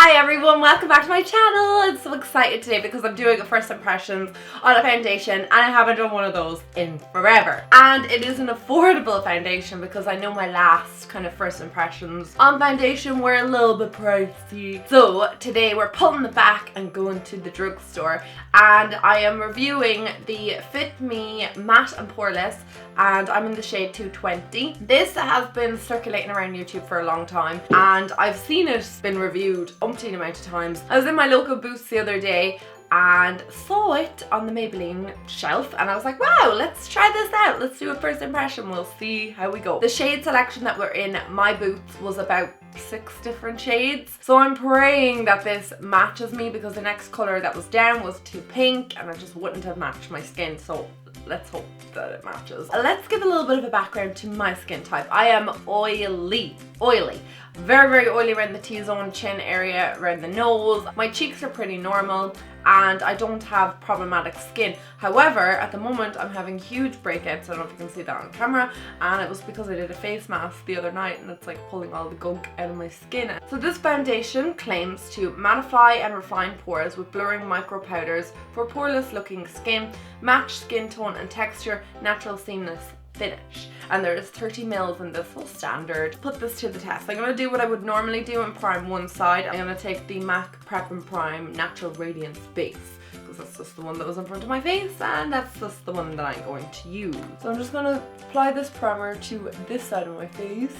Hi everyone, welcome back to my channel. I'm so excited today because I'm doing a first impressions on a foundation and I haven't done one of those in forever. And it is an affordable foundation because I know my last kind of first impressions on foundation were a little bit pricey. So today we're pulling it back and going to the drugstore and I am reviewing the Fit Me Matte and Poreless and I'm in the shade 220. This has been circulating around YouTube for a long time and I've seen it been reviewed umpteen amount of times. I was in my local Boots the other day and saw it on the Maybelline shelf and I was like, wow, let's try this out. Let's do a first impression. We'll see how we go. The shade selection that were in my Boots was about 6 different shades. So I'm praying that this matches me because the next colour that was down was too pink and it just wouldn't have matched my skin. So let's hope that it matches. Let's give a little bit of a background to my skin type. I am oily. Very oily around the T-zone, chin area, around the nose. My cheeks are pretty normal and I don't have problematic skin. However, at the moment I'm having huge breakouts. I don't know if you can see that on camera, and it was because I did a face mask the other night and it's like pulling all the gunk out of my skin. So this foundation claims to mattify and refine pores with blurring micro powders for poreless looking skin, match skin tone and texture, natural seamless finish. And there is 30 mils in this, so standard. Put this to the test. I'm going to do what I would normally do and prime one side. I'm going to take the MAC Prep and Prime Natural Radiance base because that's just the one that was in front of my face and that's just the one that I'm going to use. So I'm just going to apply this primer to this side of my face.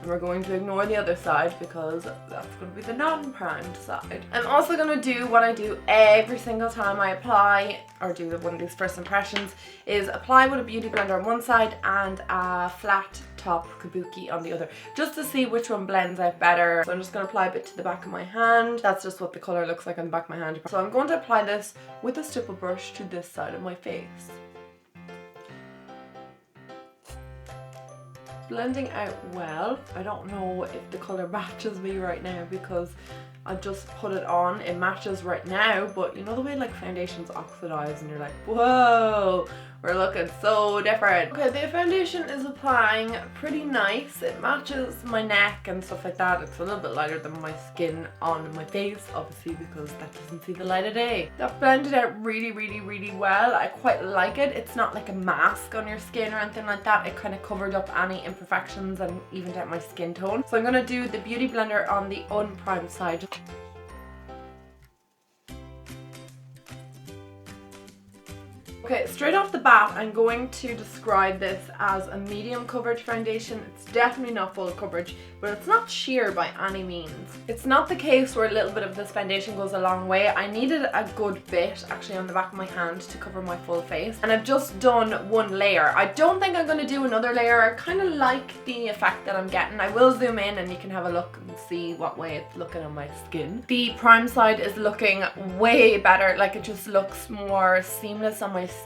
And we're going to ignore the other side because that's going to be the non-primed side. I'm also going to do what I do every single time I apply or do one of these first impressions, is apply with a beauty blender on one side and a flat top kabuki on the other, just to see which one blends out better. So I'm just going to apply a bit to the back of my hand. That's just what the colour looks like on the back of my hand. So I'm going to apply this with a stipple brush to this side of my face. Blending out well. I don't know if the colour matches me right now because I've just put it on. It matches right now, but you know the way like foundations oxidize and you're like, whoa, we're looking so different. Okay, the foundation is applying pretty nice. It matches my neck and stuff like that. It's a little bit lighter than my skin on my face, obviously, because that doesn't see the light of day. That blended out really well. I quite like it. It's not like a mask on your skin or anything like that. It kind of covered up any imperfections and evened out my skin tone. So I'm going to do the beauty blender on the unprimed side. Okay, straight off the bat, I'm going to describe this as a medium coverage foundation. It's definitely not full coverage, but it's not sheer by any means. It's not the case where a little bit of this foundation goes a long way. I needed a good bit actually on the back of my hand to cover my full face, and I've just done one layer. I don't think I'm going to do another layer. I kind of like the effect that I'm getting. I will zoom in and you can have a look and see what way it's looking on my skin. The prime side is looking way better. Like it just looks more seamless on my skin.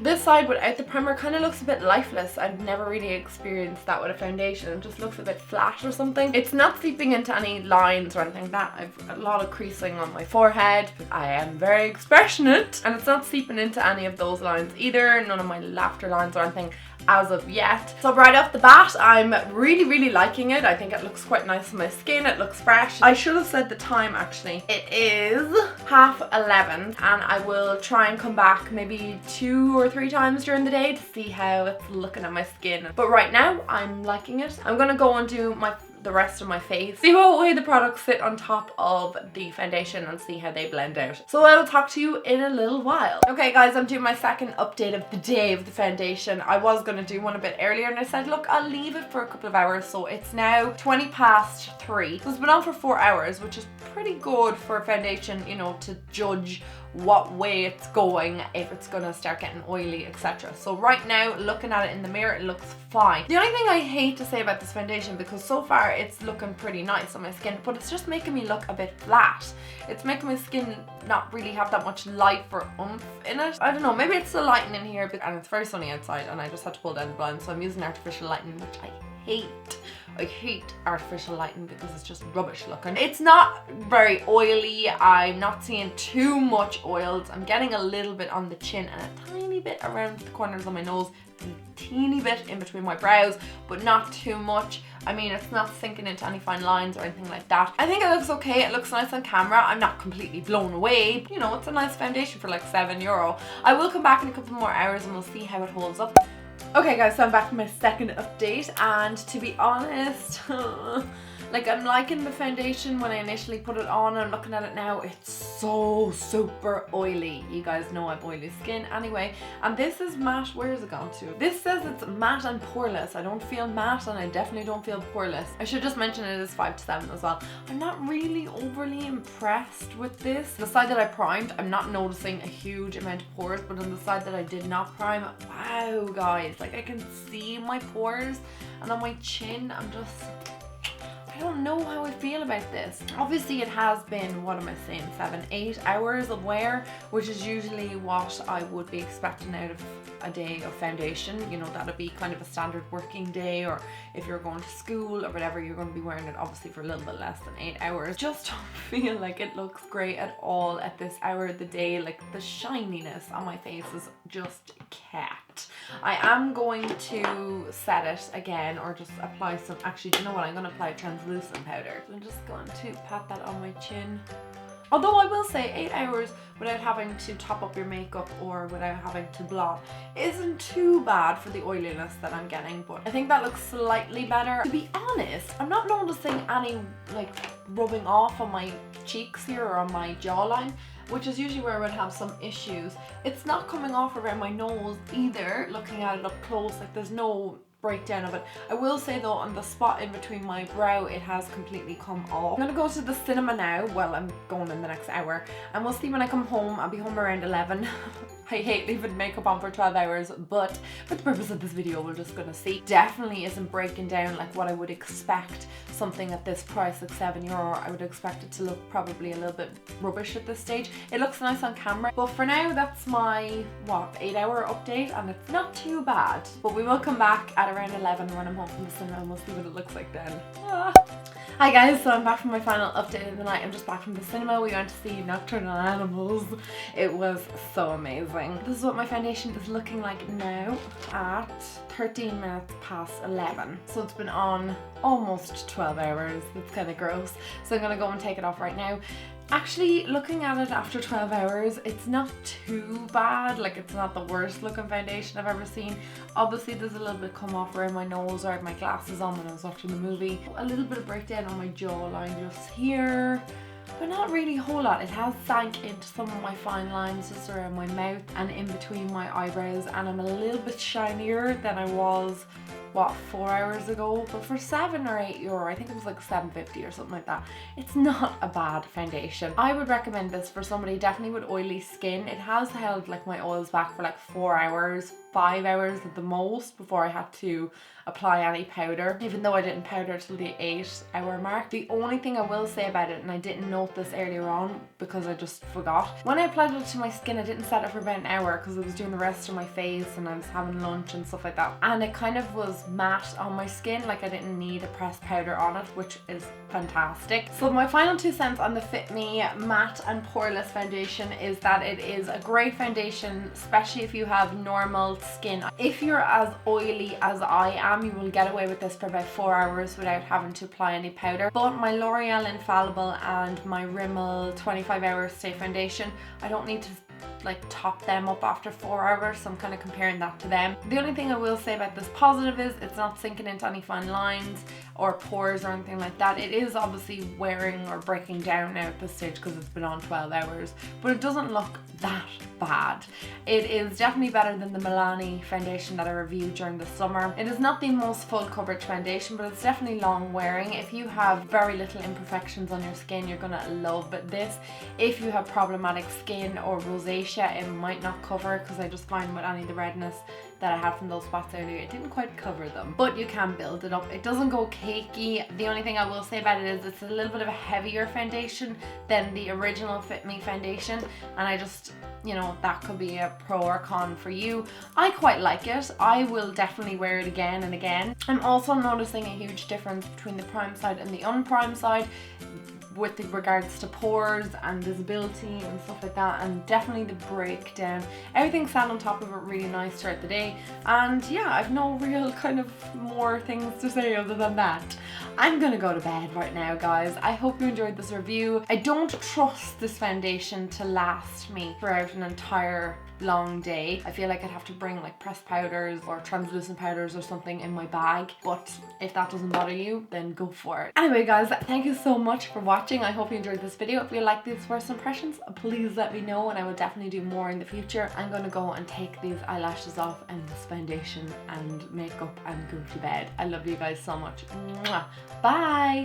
This side without the primer kind of looks a bit lifeless. I've never really experienced that with a foundation. It just looks a bit flat or something. It's not seeping into any lines or anything like that. I've a lot of creasing on my forehead. I am very expressionate and it's not seeping into any of those lines either. None of my laughter lines or anything as of yet. So right off the bat, I'm really liking it. I think it looks quite nice on my skin. It looks fresh. I should have said the time actually. It is 11:30 and I will try and come back maybe 2 or 3 times during the day to see how it's looking on my skin. But right now, I'm liking it. I'm gonna go and do the rest of my face, see what way the products sit on top of the foundation and see how they blend out. So I'll talk to you in a little while. Okay guys, I'm doing my second update of the day of the foundation. I was going to do one a bit earlier and I said, look, I'll leave it for a couple of hours. So it's now 3:20. So it's been on for 4 hours, which is pretty good for a foundation, you know, to judge what way it's going, if it's gonna start getting oily, etc. So right now, looking at it in the mirror, it looks fine. The only thing I hate to say about this foundation, because so far it's looking pretty nice on my skin, but it's just making me look a bit flat. It's making my skin not really have that much life or oomph in it. I don't know, maybe it's the lighting in here, and it's very sunny outside and I just had to pull down the blinds, so I'm using artificial lighting, which I hate. I hate artificial lighting because it's just rubbish looking. It's not very oily. I'm not seeing too much oils. I'm getting a little bit on the chin and a tiny bit around the corners of my nose. a teeny bit in between my brows, but not too much. I mean, it's not sinking into any fine lines or anything like that. I think it looks okay. It looks nice on camera. I'm not completely blown away. But, you know, it's a nice foundation for like €7. I will come back in a couple more hours and we'll see how it holds up. Okay guys, so I'm back for my second update, and to be honest, like I'm liking the foundation when I initially put it on. I'm looking at it now, it's so super oily. You guys know I have oily skin anyway. And this is matte. Where is it gone to? This says it's matte and poreless. I don't feel matte and I definitely don't feel poreless. I should just mention it is 5 to 7 as well. I'm not really overly impressed with this. The side that I primed, I'm not noticing a huge amount of pores, but on the side that I did not prime, wow guys, like I can see my pores, and on my chin I'm just, I don't know how I feel about this. Obviously it has been, what am I saying, 7-8 hours of wear, which is usually what I would be expecting out of a day of foundation. You know, that'd be kind of a standard working day, or if you're going to school or whatever, you're going to be wearing it obviously for a little bit less than 8 hours. Just don't feel like it looks great at all at this hour of the day. Like the shininess on my face is just cat. I am going to set it again, or just apply some, actually, do you know what, I'm going to apply translucent powder. So I'm just going to pat that on my chin. Although I will say 8 hours without having to top up your makeup or without having to blot isn't too bad for the oiliness that I'm getting, but I think that looks slightly better. To be honest, I'm not noticing any like rubbing off on my cheeks here or on my jawline, which is usually where I would have some issues. It's not coming off around my nose either, looking at it up close, like there's no breakdown of it. I will say though, on the spot in between my brow, it has completely come off. I'm gonna go to the cinema now. Well, I'm going in the next hour, and we'll see when I come home. I'll be home around 11. I hate leaving makeup on for 12 hours, but for the purpose of this video, we're just gonna see. Definitely isn't breaking down like what I would expect something at this price, like €7. I would expect it to look probably a little bit rubbish at this stage. It looks nice on camera, but for now, that's my, what, 8 hour update, and it's not too bad. But we will come back at around 11 when I'm home from the cinema, and we'll see what it looks like then. Hi guys, so I'm back from my final update of the night. I'm just back from the cinema. We went to see Nocturnal Animals. It was so amazing. This is what my foundation is looking like now at 13 minutes past 11. So it's been on almost 12 hours. It's kind of gross. So I'm gonna go and take it off right now. Actually, looking at it after 12 hours, it's not too bad. Like, it's not the worst looking foundation I've ever seen. Obviously, there's a little bit come off around my nose, or I had my glasses on when I was watching the movie. A little bit of breakdown on my jawline just here, but not really a whole lot. It has sank into some of my fine lines just around my mouth and in between my eyebrows, and I'm a little bit shinier than I was, what, 4 hours ago. But for €7 or €8, I think it was like $7.50 or something like that, it's not a bad foundation. I would recommend this for somebody definitely with oily skin. It has held like my oils back for like 4 hours, 5 hours at the most before I had to apply any powder, even though I didn't powder till the 8 hour mark. The only thing I will say about it, and I didn't note this earlier on because I just forgot, when I applied it to my skin, I didn't set it for about an hour because I was doing the rest of my face and I was having lunch and stuff like that, and it kind of was matte on my skin. Like, I didn't need a pressed powder on it, which is fantastic. So my final 2 cents on the Fit Me Matte and Poreless foundation is that it is a great foundation, especially if you have normal skin. If you're as oily as I am, you will get away with this for about 4 hours without having to apply any powder. But my L'Oreal Infallible and my Rimmel 25 Hour Stay Foundation, I don't need to like top them up after 4 hours, so I'm kind of comparing that to them. The only thing I will say about this positive is it's not sinking into any fine lines or pores or anything like that. It is obviously wearing or breaking down now at this stage because it's been on 12 hours, but it doesn't look that bad. It is definitely better than the Milani foundation that I reviewed during the summer. It is not the most full coverage foundation, but it's definitely long wearing. If you have very little imperfections on your skin, you're gonna love this. If you have problematic skin or rosacea, it might not cover, because I just find with any of the redness that I had from those spots earlier, it didn't quite cover them, but you can build it up. It doesn't go cakey. The only thing I will say about it is it's a little bit of a heavier foundation than the original Fit Me foundation, and I just, you know, that could be a pro or con for you. I quite like it. I will definitely wear it again and again. I'm also noticing a huge difference between the prime side and the unprime side. with regards to pores and visibility and stuff like that, and definitely the breakdown. Everything sat on top of it really nice throughout the day, and yeah, I've no real kind of more things to say other than that. I'm gonna go to bed right now, guys. I hope you enjoyed this review. I don't trust this foundation to last me throughout an entire long day. I feel like I'd have to bring like pressed powders or translucent powders or something in my bag, but if that doesn't bother you, then go for it. Anyway guys, thank you so much for watching. I hope you enjoyed this video. If you like these first impressions, please let me know and I will definitely do more in the future. I'm gonna go and take these eyelashes off and this foundation and makeup and go to bed. I love you guys so much. Mwah. Bye!